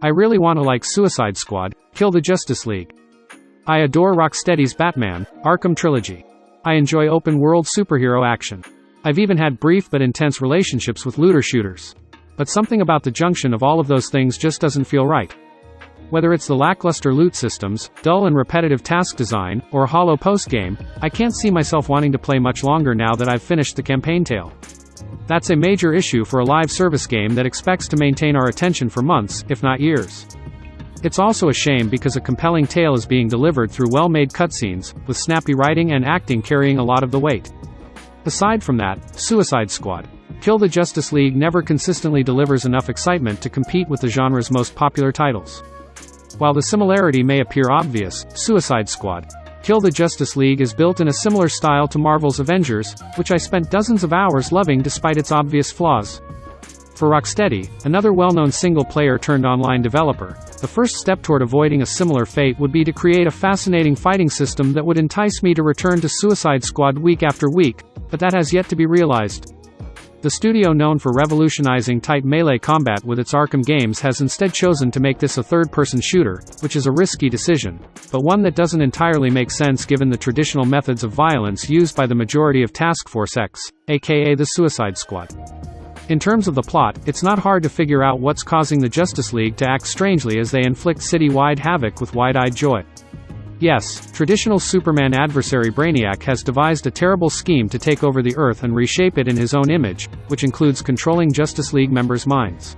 I really want to like Suicide Squad, Kill the Justice League. I adore Rocksteady's Batman, Arkham Trilogy. I enjoy open-world superhero action. I've even had brief but intense relationships with looter shooters. But something about the junction of all of those things just doesn't feel right. Whether it's the lackluster loot systems, dull and repetitive task design, or a hollow post-game, I can't see myself wanting to play much longer now that I've finished the campaign tale. That's a major issue for a live service game that expects to maintain our attention for months, if not years. It's also a shame because a compelling tale is being delivered through well-made cutscenes, with snappy writing and acting carrying a lot of the weight. Aside from that, Suicide Squad, Kill the Justice League never consistently delivers enough excitement to compete with the genre's most popular titles. While the similarity may appear obvious, Suicide Squad, Kill the Justice League is built in a similar style to Marvel's Avengers, which I spent dozens of hours loving despite its obvious flaws. For Rocksteady, another well-known single-player turned online developer, the first step toward avoiding a similar fate would be to create a fascinating fighting system that would entice me to return to Suicide Squad week after week, but that has yet to be realized. The studio known for revolutionizing tight melee combat with its Arkham games has instead chosen to make this a third-person shooter, which is a risky decision, but one that doesn't entirely make sense given the traditional methods of violence used by the majority of Task Force X, aka the Suicide Squad. In terms of the plot, it's not hard to figure out what's causing the Justice League to act strangely as they inflict city-wide havoc with wide-eyed joy. Yes, traditional Superman adversary Brainiac has devised a terrible scheme to take over the Earth and reshape it in his own image, which includes controlling Justice League members' minds.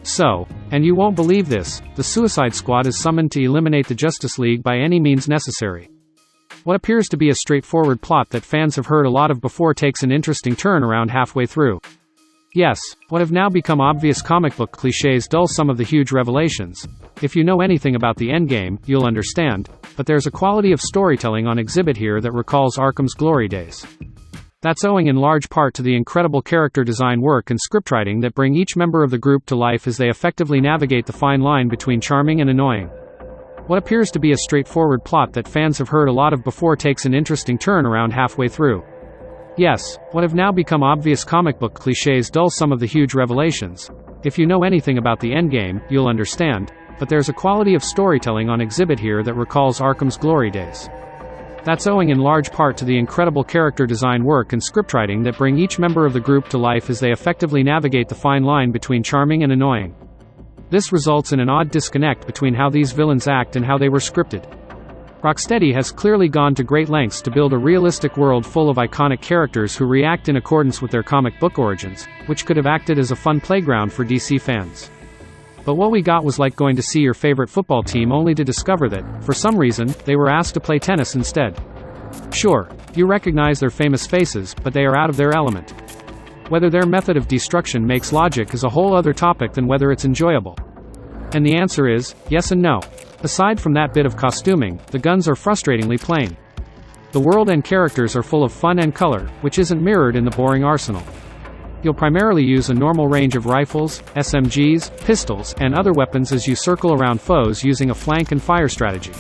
So, and you won't believe this, the Suicide Squad is summoned to eliminate the Justice League by any means necessary. What appears to be a straightforward plot that fans have heard a lot of before takes an interesting turn around halfway through. Yes, what have now become obvious comic book cliches dull some of the huge revelations. If you know anything about the endgame, you'll understand, but there's a quality of storytelling on exhibit here that recalls Arkham's glory days. That's owing in large part to the incredible character design work and scriptwriting that bring each member of the group to life as they effectively navigate the fine line between charming and annoying. What appears to be a straightforward plot that fans have heard a lot of before takes an interesting turn around halfway through. Yes, what have now become obvious comic book cliches dull some of the huge revelations. If you know anything about the endgame, you'll understand, but there's a quality of storytelling on exhibit here that recalls Arkham's glory days. That's owing in large part to the incredible character design work and scriptwriting that bring each member of the group to life as they effectively navigate the fine line between charming and annoying. This results in an odd disconnect between how these villains act and how they were scripted. Rocksteady has clearly gone to great lengths to build a realistic world full of iconic characters who react in accordance with their comic book origins, which could have acted as a fun playground for DC fans. But what we got was like going to see your favorite football team only to discover that, for some reason, they were asked to play tennis instead. Sure, you recognize their famous faces, but they are out of their element. Whether their method of destruction makes logic is a whole other topic than whether it's enjoyable. And the answer is, yes and no. Aside from that bit of costuming, the guns are frustratingly plain. The world and characters are full of fun and color, which isn't mirrored in the boring arsenal. You'll primarily use a normal range of rifles, SMGs, pistols, and other weapons as you circle around foes using a flank and fire strategy.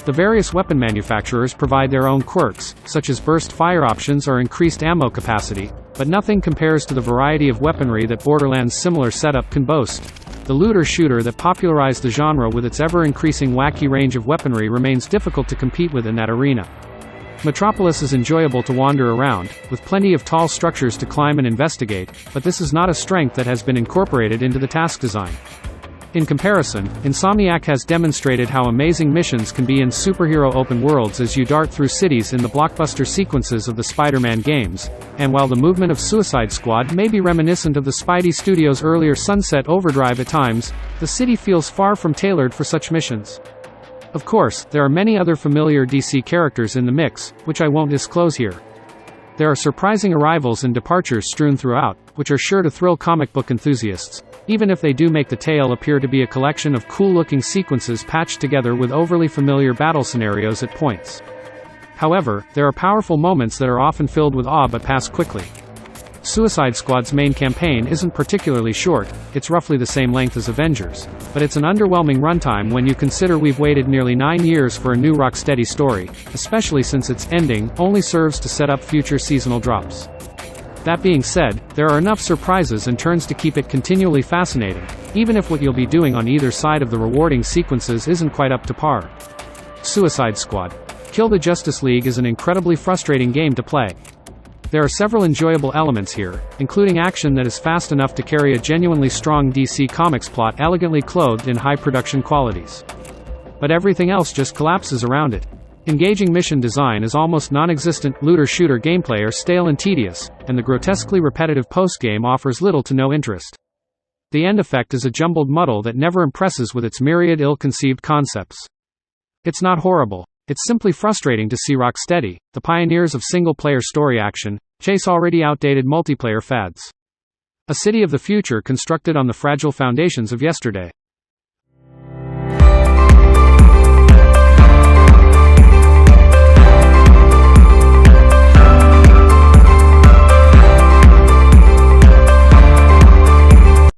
The various weapon manufacturers provide their own quirks, such as burst fire options or increased ammo capacity, but nothing compares to the variety of weaponry that Borderlands' similar setup can boast. The looter-shooter that popularized the genre with its ever-increasing wacky range of weaponry remains difficult to compete with in that arena. Metropolis is enjoyable to wander around, with plenty of tall structures to climb and investigate, but this is not a strength that has been incorporated into the task design. In comparison, Insomniac has demonstrated how amazing missions can be in superhero open worlds as you dart through cities in the blockbuster sequences of the Spider-Man games, and while the movement of Suicide Squad may be reminiscent of the Spidey Studios' earlier Sunset Overdrive at times, the city feels far from tailored for such missions. Of course, there are many other familiar DC characters in the mix, which I won't disclose here. There are surprising arrivals and departures strewn throughout, which are sure to thrill comic book enthusiasts, even if they do make the tale appear to be a collection of cool-looking sequences patched together with overly familiar battle scenarios at points. However, there are powerful moments that are often filled with awe but pass quickly. Suicide Squad's main campaign isn't particularly short, it's roughly the same length as Avengers, but it's an underwhelming runtime when you consider we've waited nearly 9 years for a new Rocksteady story, especially since its ending only serves to set up future seasonal drops. That being said, there are enough surprises and turns to keep it continually fascinating, even if what you'll be doing on either side of the rewarding sequences isn't quite up to par. Suicide Squad. Kill the Justice League is an incredibly frustrating game to play. There are several enjoyable elements here, including action that is fast enough to carry a genuinely strong DC Comics plot elegantly clothed in high production qualities. But everything else just collapses around it. Engaging mission design is almost non-existent, looter-shooter gameplay are stale and tedious, and the grotesquely repetitive post-game offers little to no interest. The end effect is a jumbled muddle that never impresses with its myriad ill-conceived concepts. It's not horrible. It's simply frustrating to see Rocksteady, the pioneers of single-player story action, chase already outdated multiplayer fads. A city of the future constructed on the fragile foundations of yesterday.